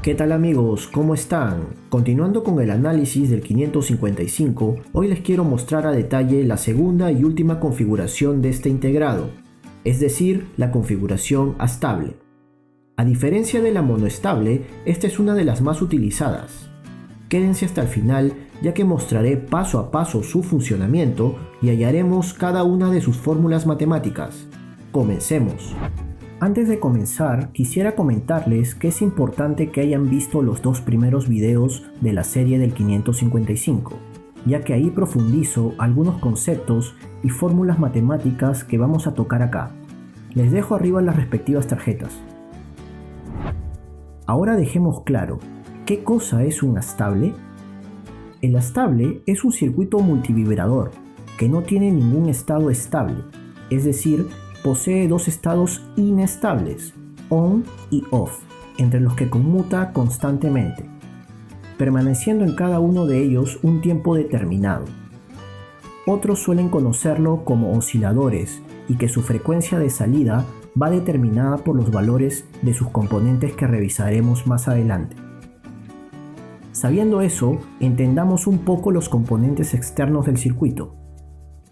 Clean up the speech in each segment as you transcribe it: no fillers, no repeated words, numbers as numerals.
¿Qué tal amigos? ¿Cómo están? Continuando con el análisis del 555, hoy les quiero mostrar a detalle la segunda y última configuración de este integrado, es decir, la configuración astable. A diferencia de la monoestable, esta es una de las más utilizadas. Quédense hasta el final ya que mostraré paso a paso su funcionamiento y hallaremos cada una de sus fórmulas matemáticas. Comencemos. Antes de comenzar, quisiera comentarles que es importante que hayan visto los dos primeros videos de la serie del 555, ya que ahí profundizo algunos conceptos y fórmulas matemáticas que vamos a tocar acá. Les dejo arriba las respectivas tarjetas. Ahora dejemos claro, ¿qué cosa es un astable? El astable es un circuito multivibrador que no tiene ningún estado estable, es decir, posee dos estados inestables, on y off, entre los que conmuta constantemente, permaneciendo en cada uno de ellos un tiempo determinado. Otros suelen conocerlo como osciladores y que su frecuencia de salida va determinada por los valores de sus componentes que revisaremos más adelante. Sabiendo eso, entendamos un poco los componentes externos del circuito.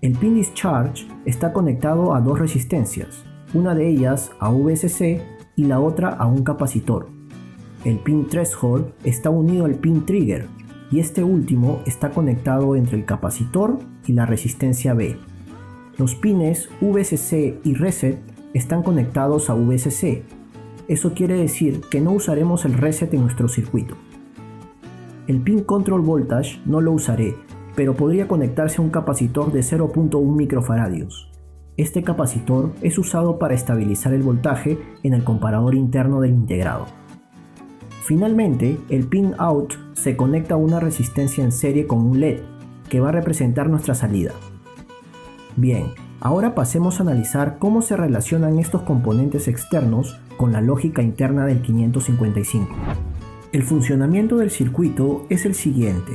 El pin discharge está conectado a dos resistencias, una de ellas a VCC y la otra a un capacitor. El pin threshold está unido al pin trigger y este último está conectado entre el capacitor y la resistencia B. Los pines VCC y reset están conectados a VCC. Eso quiere decir que no usaremos el reset en nuestro circuito. El pin control voltage no lo usaré, pero podría conectarse a un capacitor de 0.1 microfaradios. Este capacitor es usado para estabilizar el voltaje en el comparador interno del integrado. Finalmente, el pin out se conecta a una resistencia en serie con un LED, que va a representar nuestra salida. Bien, ahora pasemos a analizar cómo se relacionan estos componentes externos con la lógica interna del 555. El funcionamiento del circuito es el siguiente.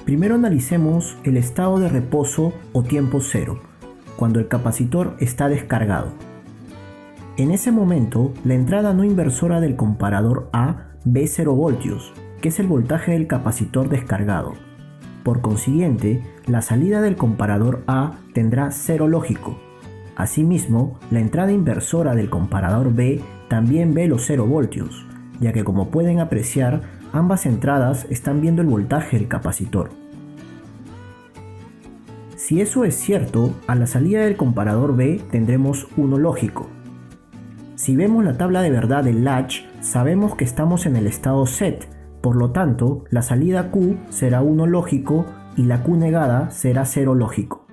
Primero analicemos el estado de reposo o tiempo cero, cuando el capacitor está descargado. En ese momento, la entrada no inversora del comparador A ve 0 voltios, que es el voltaje del capacitor descargado. Por consiguiente, la salida del comparador A tendrá 0 lógico. Asimismo, la entrada inversora del comparador B también ve los 0 voltios, ya que como pueden apreciar, ambas entradas están viendo el voltaje del capacitor. Si eso es cierto, a la salida del comparador B tendremos 1 lógico. Si vemos la tabla de verdad del latch, sabemos que estamos en el estado set, por lo tanto, la salida Q será 1 lógico y la Q negada será 0 lógico.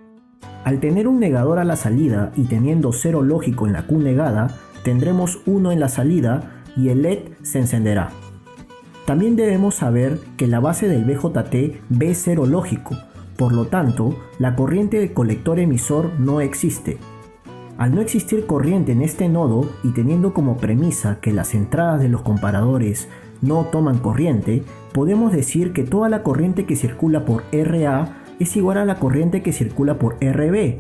Al tener un negador a la salida y teniendo 0 lógico en la Q negada, tendremos 1 en la salida y el LED se encenderá. También debemos saber que la base del BJT ve 0 lógico, por lo tanto, la corriente del colector emisor no existe. Al no existir corriente en este nodo y teniendo como premisa que las entradas de los comparadores no toman corriente, podemos decir que toda la corriente que circula por RA es igual a la corriente que circula por RB.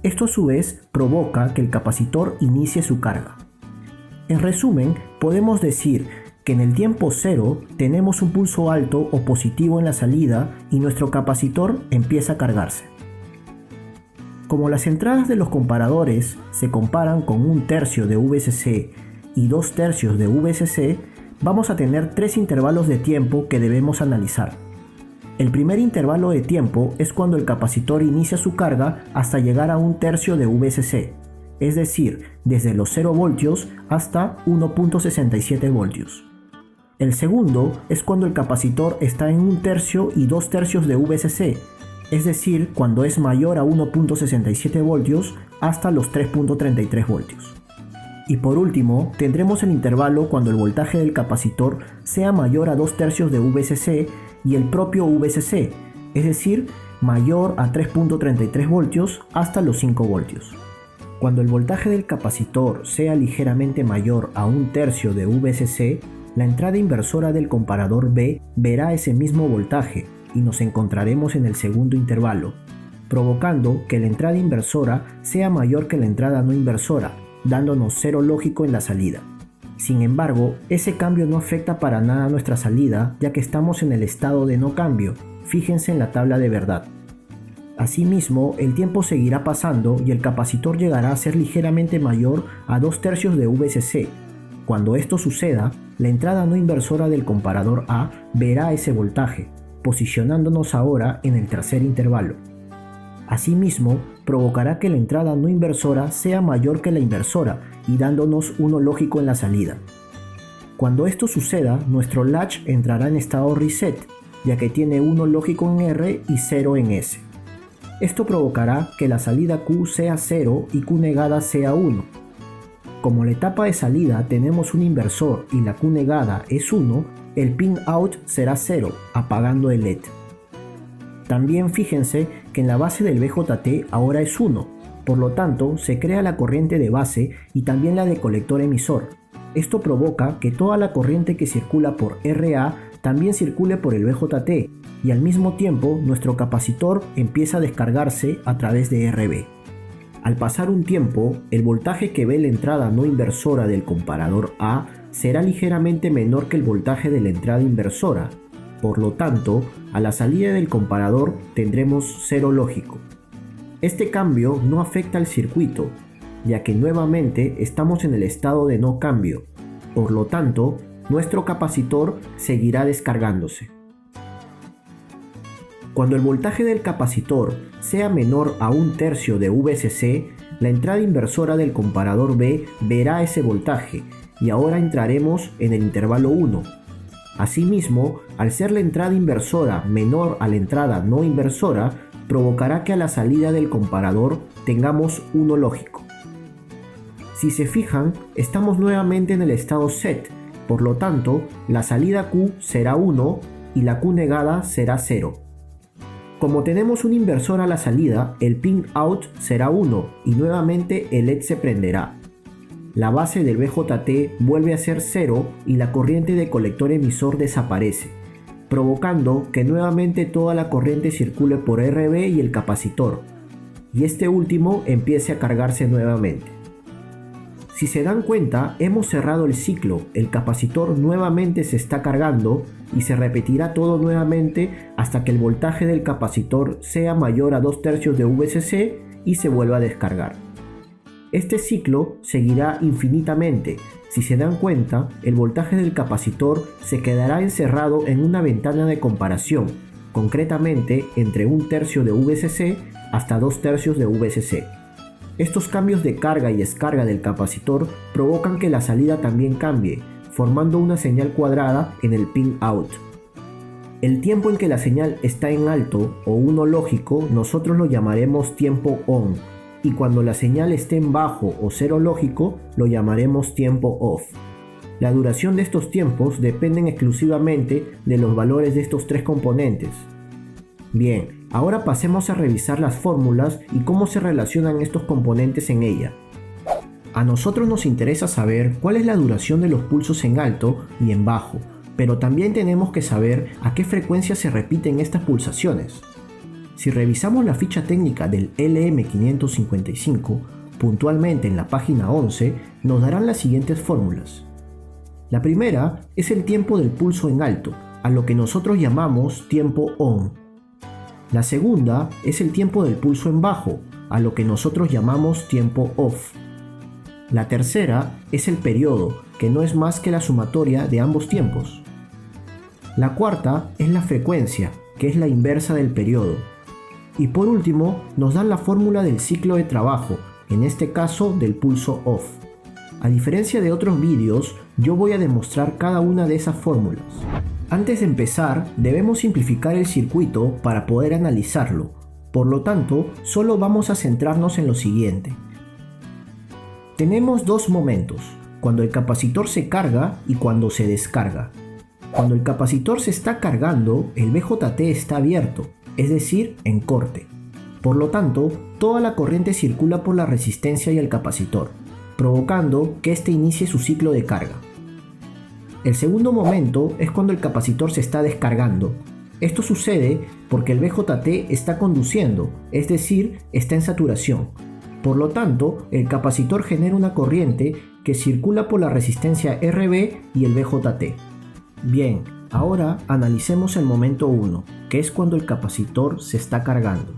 Esto a su vez provoca que el capacitor inicie su carga. En resumen, podemos decir que en el tiempo cero tenemos un pulso alto o positivo en la salida y nuestro capacitor empieza a cargarse. Como las entradas de los comparadores se comparan con 1/3 de VCC y 2/3 de VCC, vamos a tener 3 intervalos de tiempo que debemos analizar. El primer intervalo de tiempo es cuando el capacitor inicia su carga hasta llegar a 1/3 de VCC, es decir, desde los 0 voltios hasta 1.67 voltios. El segundo es cuando el capacitor está en 1/3 y 2/3 de VCC, es decir, cuando es mayor a 1.67 voltios hasta los 3.33 voltios. Y por último, tendremos el intervalo cuando el voltaje del capacitor sea mayor a 2/3 de VCC y el propio VCC, es decir, mayor a 3.33 voltios hasta los 5 voltios. Cuando el voltaje del capacitor sea ligeramente mayor a 1/3 de VCC, la entrada inversora del comparador B verá ese mismo voltaje y nos encontraremos en el segundo intervalo, provocando que la entrada inversora sea mayor que la entrada no inversora, dándonos 0 lógico en la salida. Sin embargo, ese cambio no afecta para nada nuestra salida, ya que estamos en el estado de no cambio. Fíjense en la tabla de verdad. Asimismo, el tiempo seguirá pasando y el capacitor llegará a ser ligeramente mayor a 2/3 de VCC. Cuando esto suceda, la entrada no inversora del comparador A verá ese voltaje, posicionándonos ahora en el tercer intervalo. Asimismo, provocará que la entrada no inversora sea mayor que la inversora y dándonos uno lógico en la salida. Cuando esto suceda, nuestro latch entrará en estado reset, ya que tiene uno lógico en R y 0 en S. Esto provocará que la salida Q sea 0 y Q negada sea 1. Como la etapa de salida tenemos un inversor y la Q negada es 1, el pin out será 0, apagando el LED. También fíjense que en la base del BJT ahora es 1, por lo tanto se crea la corriente de base y también la de colector emisor. Esto provoca que toda la corriente que circula por RA también circule por el BJT y al mismo tiempo nuestro capacitor empieza a descargarse a través de RB. Al pasar un tiempo, el voltaje que ve la entrada no inversora del comparador A será ligeramente menor que el voltaje de la entrada inversora. Por lo tanto, a la salida del comparador tendremos 0 lógico. Este cambio no afecta al circuito, ya que nuevamente estamos en el estado de no cambio. Por lo tanto, nuestro capacitor seguirá descargándose. Cuando el voltaje del capacitor sea menor a 1/3 de VCC, la entrada inversora del comparador B verá ese voltaje y ahora entraremos en el intervalo 1. Asimismo, al ser la entrada inversora menor a la entrada no inversora, provocará que a la salida del comparador tengamos uno lógico. Si se fijan, estamos nuevamente en el estado set, por lo tanto, la salida Q será 1 y la Q negada será 0. Como tenemos un inversor a la salida, el pin out será 1 y nuevamente el LED se prenderá. La base del BJT vuelve a ser 0 y la corriente de colector emisor desaparece, provocando que nuevamente toda la corriente circule por RB y el capacitor, y este último empiece a cargarse nuevamente. Si se dan cuenta, hemos cerrado el ciclo, el capacitor nuevamente se está cargando y se repetirá todo nuevamente hasta que el voltaje del capacitor sea mayor a 2/3 de VCC y se vuelva a descargar. Este ciclo seguirá infinitamente. Si se dan cuenta, el voltaje del capacitor se quedará encerrado en una ventana de comparación, concretamente entre 1/3 de VCC hasta 2/3 de VCC. Estos cambios de carga y descarga del capacitor provocan que la salida también cambie, formando una señal cuadrada en el pin out. El tiempo en que la señal está en alto o uno lógico nosotros lo llamaremos tiempo on, y cuando la señal esté en bajo o cero lógico lo llamaremos tiempo off. La duración de estos tiempos dependen exclusivamente de los valores de estos tres componentes. Bien, ahora pasemos a revisar las fórmulas y cómo se relacionan estos componentes en ella. A nosotros nos interesa saber cuál es la duración de los pulsos en alto y en bajo, pero también tenemos que saber a qué frecuencia se repiten estas pulsaciones. Si revisamos la ficha técnica del LM555, puntualmente en la página 11, nos darán las siguientes fórmulas. La primera es el tiempo del pulso en alto, a lo que nosotros llamamos tiempo on. La segunda es el tiempo del pulso en bajo, a lo que nosotros llamamos tiempo off. La tercera es el periodo, que no es más que la sumatoria de ambos tiempos. La cuarta es la frecuencia, que es la inversa del periodo. Y por último, nos dan la fórmula del ciclo de trabajo, en este caso del pulso off. A diferencia de otros vídeos, yo voy a demostrar cada una de esas fórmulas. Antes de empezar, debemos simplificar el circuito para poder analizarlo. Por lo tanto, solo vamos a centrarnos en lo siguiente. Tenemos dos momentos, cuando el capacitor se carga y cuando se descarga. Cuando el capacitor se está cargando, el BJT está abierto, es decir, en corte. Por lo tanto, toda la corriente circula por la resistencia y el capacitor, provocando que éste inicie su ciclo de carga. El segundo momento es cuando el capacitor se está descargando. Esto sucede porque el BJT está conduciendo, es decir, está en saturación. Por lo tanto, el capacitor genera una corriente que circula por la resistencia RB y el BJT. Bien, ahora analicemos el momento 1, que es cuando el capacitor se está cargando.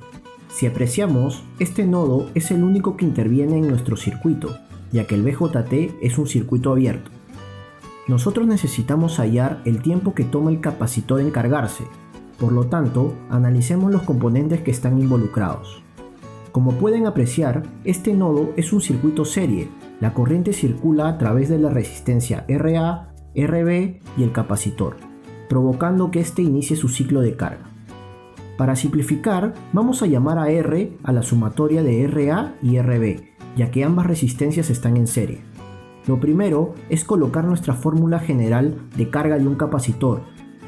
Si apreciamos, este nodo es el único que interviene en nuestro circuito, ya que el BJT es un circuito abierto. Nosotros necesitamos hallar el tiempo que toma el capacitor en cargarse, por lo tanto, analicemos los componentes que están involucrados. Como pueden apreciar, este nodo es un circuito serie. La corriente circula a través de la resistencia RA, RB y el capacitor, provocando que éste inicie su ciclo de carga. Para simplificar, vamos a llamar a R a la sumatoria de RA y RB, ya que ambas resistencias están en serie. Lo primero es colocar nuestra fórmula general de carga de un capacitor.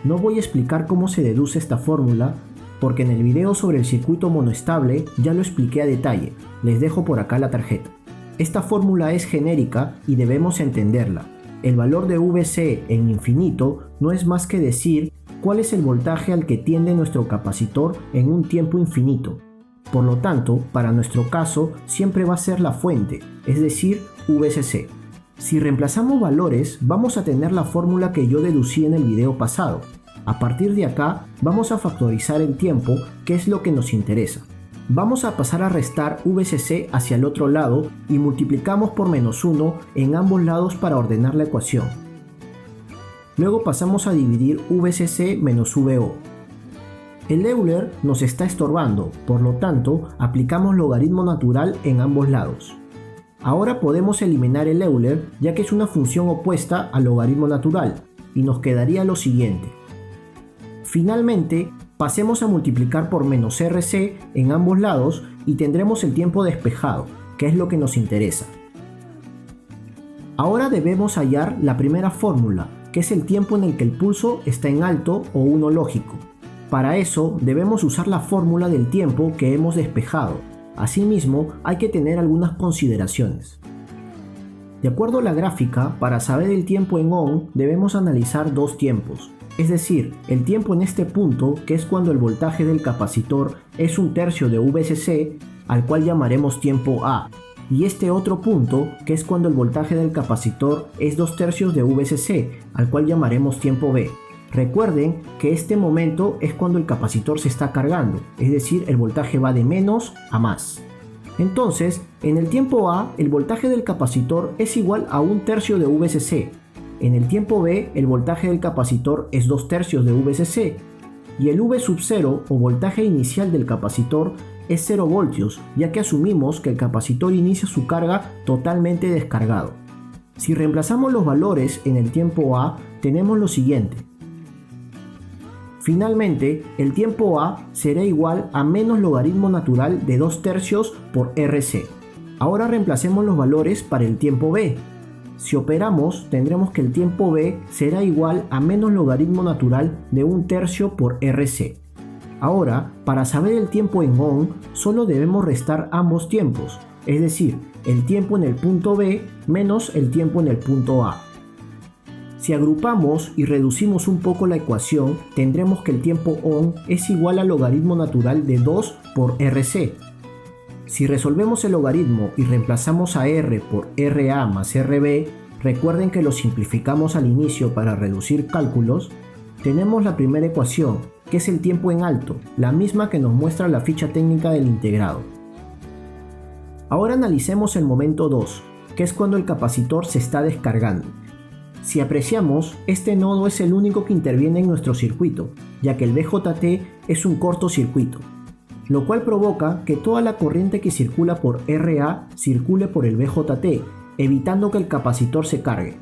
No voy a explicar cómo se deduce esta fórmula, porque en el video sobre el circuito monoestable ya lo expliqué a detalle. Les dejo por acá la tarjeta. Esta fórmula es genérica y debemos entenderla. El valor de VC en infinito no es más que decir cuál es el voltaje al que tiende nuestro capacitor en un tiempo infinito. Por lo tanto, para nuestro caso siempre va a ser la fuente, es decir, VCC. Si reemplazamos valores, vamos a tener la fórmula que yo deducí en el video pasado. A partir de acá, vamos a factorizar el tiempo, que es lo que nos interesa. Vamos a pasar a restar VCC hacia el otro lado y multiplicamos por -1 en ambos lados para ordenar la ecuación. Luego pasamos a dividir VCC menos VO. El Euler nos está estorbando, por lo tanto, aplicamos logaritmo natural en ambos lados. Ahora podemos eliminar el Euler, ya que es una función opuesta al logaritmo natural, y nos quedaría lo siguiente. Finalmente, pasemos a multiplicar por -RC en ambos lados y tendremos el tiempo despejado, que es lo que nos interesa. Ahora debemos hallar la primera fórmula, que es el tiempo en el que el pulso está en alto o 1 lógico. Para eso debemos usar la fórmula del tiempo que hemos despejado. Asimismo, hay que tener algunas consideraciones. De acuerdo a la gráfica, para saber el tiempo en ON debemos analizar dos tiempos. Es decir, el tiempo en este punto, que es cuando el voltaje del capacitor es 1/3 de VCC, al cual llamaremos tiempo A, y este otro punto, que es cuando el voltaje del capacitor es 2/3 de VCC, al cual llamaremos tiempo B. Recuerden que este momento es cuando el capacitor se está cargando, es decir, el voltaje va de menos a más. Entonces, en el tiempo A, el voltaje del capacitor es igual a 1/3 de VCC. En el tiempo B, el voltaje del capacitor es 2/3 de VCC. Y el V sub 0, o voltaje inicial del capacitor, es 0 voltios, ya que asumimos que el capacitor inicia su carga totalmente descargado. Si reemplazamos los valores en el tiempo A, tenemos lo siguiente. Finalmente, el tiempo A será igual a menos logaritmo natural de 2/3 por RC. Ahora reemplacemos los valores para el tiempo B. Si operamos, tendremos que el tiempo B será igual a menos logaritmo natural de 1/3 por RC. Ahora, para saber el tiempo en ON, solo debemos restar ambos tiempos, es decir, el tiempo en el punto B menos el tiempo en el punto A. Si agrupamos y reducimos un poco la ecuación, tendremos que el tiempo ON es igual al logaritmo natural de 2 por RC. Si resolvemos el logaritmo y reemplazamos a R por RA más RB, recuerden que lo simplificamos al inicio para reducir cálculos, tenemos la primera ecuación, que es el tiempo en alto, la misma que nos muestra la ficha técnica del integrado. Ahora analicemos el momento 2, que es cuando el capacitor se está descargando. Si apreciamos, este nodo es el único que interviene en nuestro circuito, ya que el BJT es un cortocircuito, lo cual provoca que toda la corriente que circula por RA circule por el BJT, evitando que el capacitor se cargue.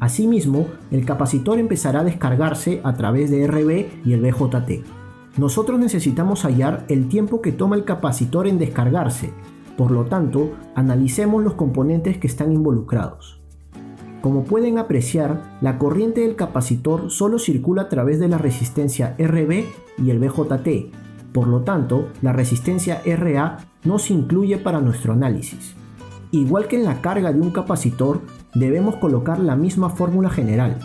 Asimismo, el capacitor empezará a descargarse a través de RB y el BJT. Nosotros necesitamos hallar el tiempo que toma el capacitor en descargarse, por lo tanto, analicemos los componentes que están involucrados. Como pueden apreciar, la corriente del capacitor solo circula a través de la resistencia RB y el BJT, por lo tanto, la resistencia RA no se incluye para nuestro análisis. Igual que en la carga de un capacitor, debemos colocar la misma fórmula general.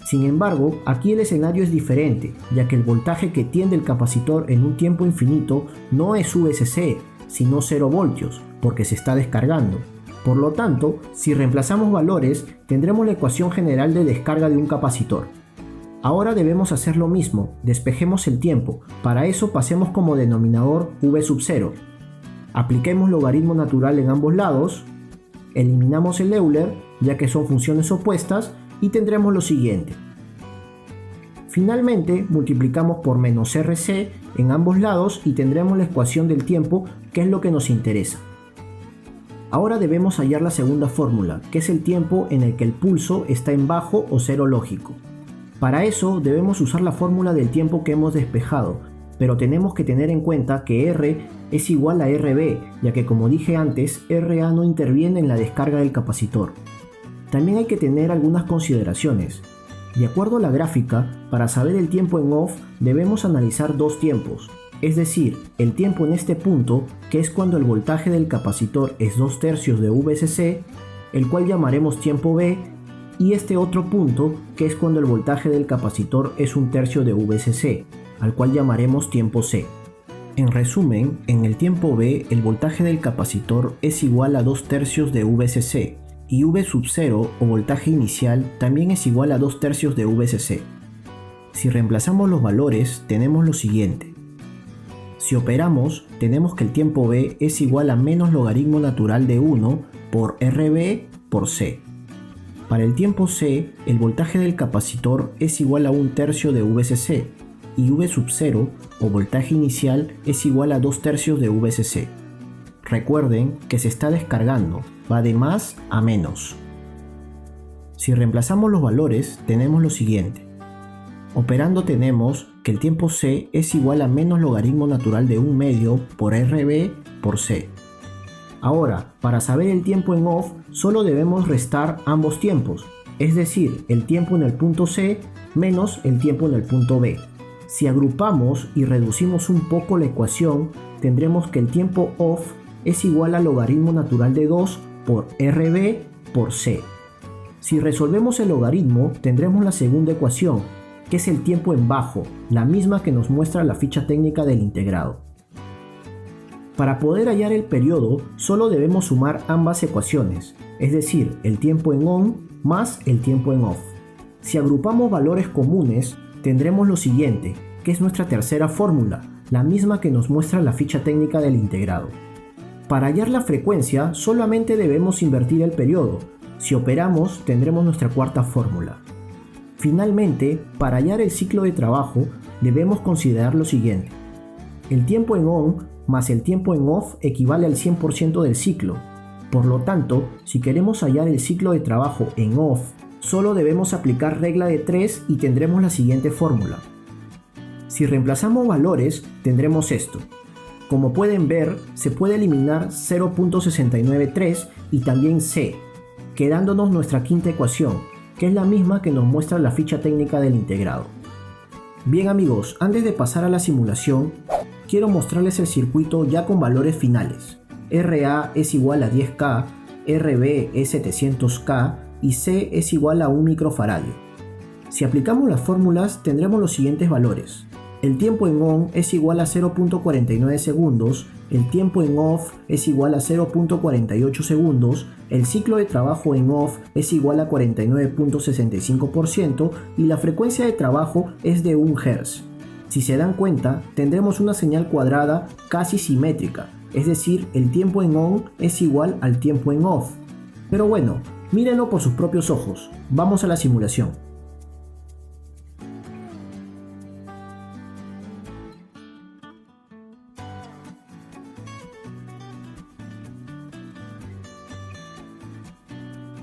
Sin embargo, aquí el escenario es diferente, ya que el voltaje que tiende el capacitor en un tiempo infinito no es VCC, sino 0 voltios, porque se está descargando. Por lo tanto, si reemplazamos valores, tendremos la ecuación general de descarga de un capacitor. Ahora debemos hacer lo mismo, despejemos el tiempo. Para eso pasemos como denominador v sub 0. Apliquemos logaritmo natural en ambos lados, eliminamos el Euler, ya que son funciones opuestas, y tendremos lo siguiente. Finalmente, multiplicamos por menos RC en ambos lados y tendremos la ecuación del tiempo, que es lo que nos interesa. Ahora debemos hallar la segunda fórmula, que es el tiempo en el que el pulso está en bajo o cero lógico. Para eso debemos usar la fórmula del tiempo que hemos despejado, pero tenemos que tener en cuenta que R es igual a RB, ya que como dije antes, RA no interviene en la descarga del capacitor. También hay que tener algunas consideraciones. De acuerdo a la gráfica, para saber el tiempo en off debemos analizar dos tiempos, es decir, el tiempo en este punto, que es cuando el voltaje del capacitor es 2/3 de VSC, el cual llamaremos tiempo B, y este otro punto, que es cuando el voltaje del capacitor es 1/3 de VSC, al cual llamaremos tiempo C. En resumen, en el tiempo B el voltaje del capacitor es igual a 2/3 de VSC, y V sub 0 o voltaje inicial también es igual a 2/3 de VSC. Si reemplazamos los valores, tenemos lo siguiente. Si operamos, tenemos que el tiempo B es igual a menos logaritmo natural de 1 por RB por C. Para el tiempo C, el voltaje del capacitor es igual a 1/3 de VSC y V sub 0 o voltaje inicial es igual a 2/3 de VSC. Recuerden que se está descargando, va de más a menos. Si reemplazamos los valores, tenemos lo siguiente. Operando tenemos que el tiempo C es igual a menos logaritmo natural de 1/2 por RB por C. Ahora, para saber el tiempo en off, solo debemos restar ambos tiempos, es decir, el tiempo en el punto C menos el tiempo en el punto B. Si agrupamos y reducimos un poco la ecuación, tendremos que el tiempo off es igual al logaritmo natural de 2 por RB por C. Si resolvemos el logaritmo, tendremos la segunda ecuación, que es el tiempo en bajo, la misma que nos muestra la ficha técnica del integrado. Para poder hallar el periodo, solo debemos sumar ambas ecuaciones, es decir, el tiempo en on más el tiempo en off. Si agrupamos valores comunes, tendremos lo siguiente, que es nuestra tercera fórmula, la misma que nos muestra la ficha técnica del integrado. Para hallar la frecuencia, solamente debemos invertir el periodo. Si operamos, tendremos nuestra cuarta fórmula. Finalmente, para hallar el ciclo de trabajo, debemos considerar lo siguiente. El tiempo en on más el tiempo en off equivale al 100% del ciclo. Por lo tanto, si queremos hallar el ciclo de trabajo en off, solo debemos aplicar regla de 3 y tendremos la siguiente fórmula. Si reemplazamos valores, tendremos esto. Como pueden ver, se puede eliminar 0.693 y también C, quedándonos nuestra quinta ecuación, que es la misma que nos muestra la ficha técnica del integrado. Bien amigos, antes de pasar a la simulación, quiero mostrarles el circuito ya con valores finales. RA es igual a 10K, RB es 700K y C es igual a 1 microfaradio. Si aplicamos las fórmulas, tendremos los siguientes valores. El tiempo en on es igual a 0.49 segundos, el tiempo en off es igual a 0.48 segundos, el ciclo de trabajo en off es igual a 49.65% y la frecuencia de trabajo es de 1 Hz. Si se dan cuenta, tendremos una señal cuadrada casi simétrica, es decir, el tiempo en on es igual al tiempo en off. Pero bueno, mírenlo por sus propios ojos. Vamos a la simulación.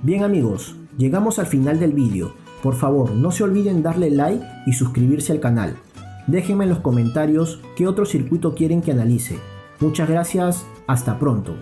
Bien amigos, llegamos al final del vídeo. Por favor, no se olviden darle like y suscribirse al canal. Déjenme en los comentarios qué otro circuito quieren que analice. Muchas gracias, hasta pronto.